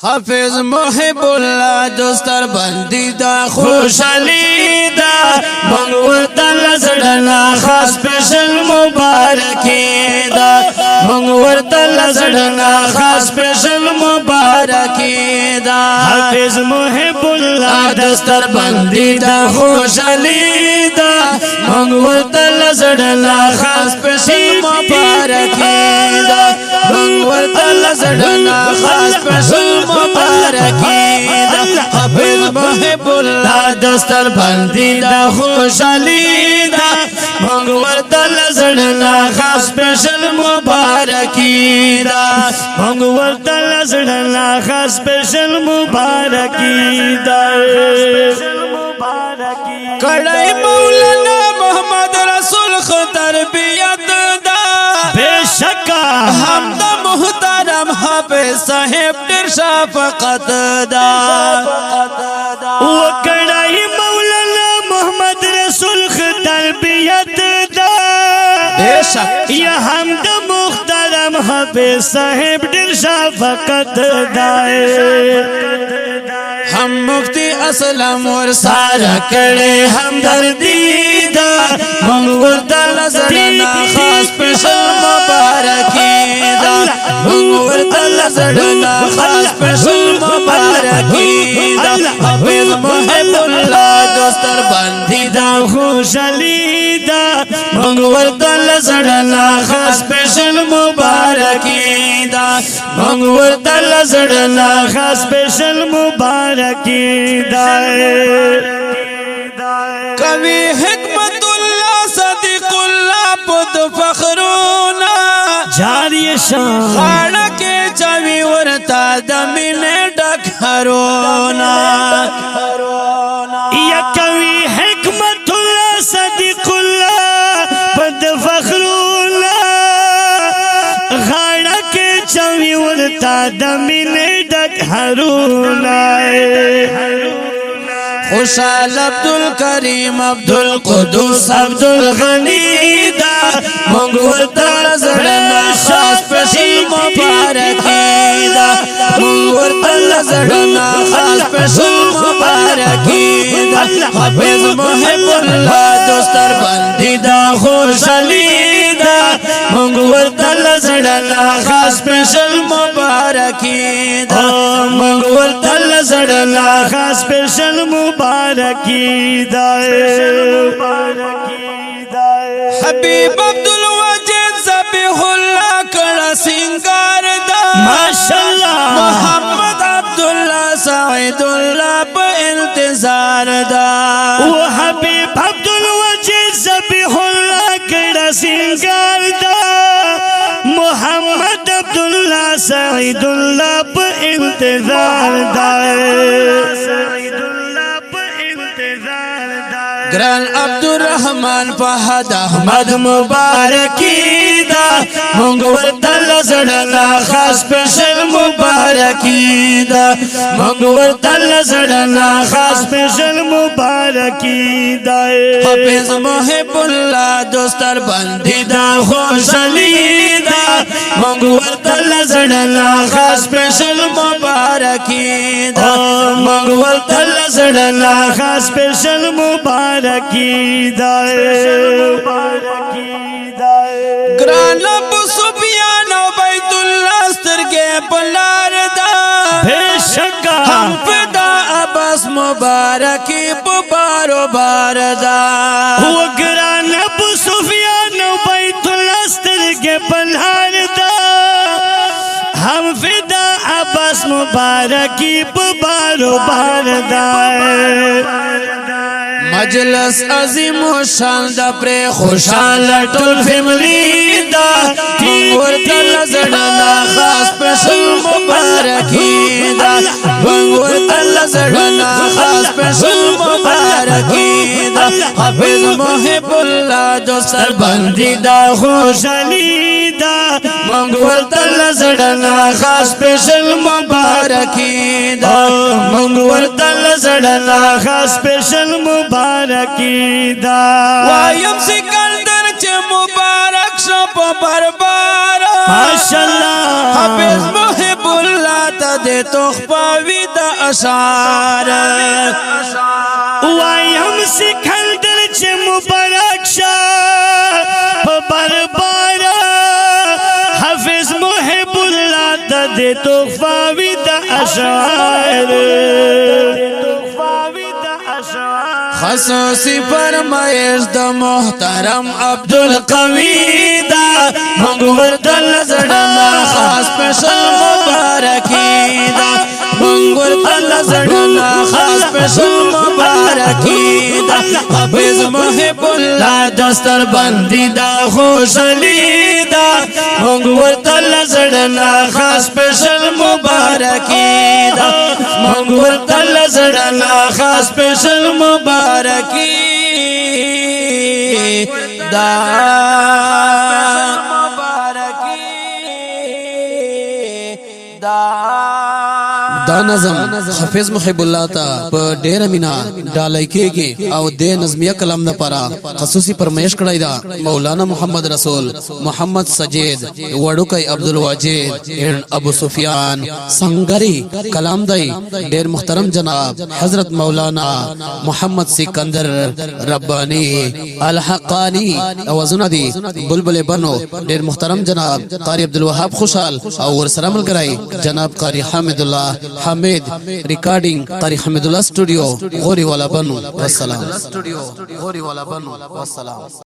حافظ محب الله دستر بندی دا خوشحالی دا منگو تل زڑنا خاص پیشل مبارکی دا منگو تل زڑنا خاص پیشل مبارکی دا حافظ محب الله دستر بندی دا خوشحالی دا منگو تل زڑنا خاص پیشل مبارکی دا منگو تل زڑنا خاص پیشل مبارکی دا حافظ محب الله دستر بندی دا خوشحالی دا منگور دل زڑنا خاص پیشل مبارکی دا منگور دل زڑنا خاص پیشل مبارکی دا کڑائی مولانا محمد رسول خود تربیت دا بے شکا حمد محترم حافظ صاحب در شفقت دا وکڑائی مولانا محمد رسول خود تربیت دا بے شک یا حمد محترم حافظ صاحب در شفقت دا ہم مفتی اسلام اور سارا کڑے ہمدردی دا منگور دل زڑنا خاص پیشل مبارکی دا منگور دل زڑنا خاص پیشل مبارکی دا حافظ محب اللہ دوستر بندی دا خوشحالی دا منگور دل زڑنا خاص پیشل مبارکی دا منگور دل زڑنا خاص پیشل مبارکی دا کبھی حکمت اللہ صدیق اللہ پد فخرونا جاری شان خانا کے چاوی ورتا دمین ڈکھرونا یا کوي حکمت الله صدیق الله پد فخرونا غاڑا کے چوی ورتا دمین ڈک ہرونا خوشحال عبدالکریم عبدالقدوس عبدالغنی دا منگور دل زڑنا خاص پیشل مبارکی دا منگور دل زڑنا خاص پیشل مبارکی دا حافظ محب اللہ دوستر بندی دا خوشحالی دا منگور دل زڑنا خاص پیشل مبارکی دا منگور دل زڑنا خاص پیشل مبارکی دا حبیب عبدالوجید ذبیح اللہ کڑا سنگار دا ماشاءاللہ محمد عبداللہ سعید اللہ پا انتظار دا وہ حبیب عبدالوجید ذبیح اللہ کڑا سنگار دا محمد عبداللہ سعید اللہ پا انتظار دا گران عبدالرحمن فہد احمد مبارکی دا منگور دل زڑنا خاص پیشل مبارکی دا منگور دل زڑنا خاص پیشل مبارکی دا حافظ محب اللہ دوستر بندی دا خوشحالی دا منگور دل زڑنا خاص پیشل مبارکی دا منگور دل زڑنا خاص پیشل مبارکی دا گران ابو سفیان و بیت اللہ سترگے پلار دا بے شکا ہم فدا عباس مبارکی بارو بار دا وہ گران ابو سفیان و بیت اللہ سترگے پلار دا ہم فدا عباس مبارکی بارو بار دا مجلس عظیم و شان دا پر خوشحال ٹول فیملی دا منگور دل زڑنا خاص پیشل مبارکی دا منگور دل زڑنا خاص پیشل مبارکی دا حافظ محب اللہ دوستر بندی دا خوشحالی دا منگور دل زڑنا خاص پیشل مبارکی دا منگور دل زڑنا خاص پیشل مبارکی دا وایم سکندر چه مبارک شو پا بربارا ماشاءاللہ حافظ محب اللہ ماته د تخپاوی د اشعار وایم سکندر چې مبارک شه په بربار حافظ محب الله ته د تخفاوی د اشعار خصوصی فرمایش د محترم عبدالقوی دا مونږ ورته لزړه خاص پېشل مبارکي دا مونږ ورته لزړه خاص پېشل مبارکي دا حافظ محب الله دستر بندي دا خوشالي دا مونږ ورته لزړه خاص پېشل مبارکي دا مونږ ورته لزړه خاص پېشل مبارکی دا دا نظم حافظ محب الله تا په ډیر مینا ډالای کېږي او د نظمیه کلام نه پرا خصوصي پرمیش کړای دا مولانا محمد رسول محمد سجید وړوکای عبدالواجد ابو سفیان سنگری کلام دای ډیر محترم جناب حضرت مولانا محمد سکندر ربانی الحقانی اوازونه دي بلبل بنو ډیر محترم جناب قاری عبدالوهاب خوشحال او ورسره ملګری جناب قاری حامد الله حمید ریکارډینګ قاری حمید الله سټوډیو غوري والا بنو والسلام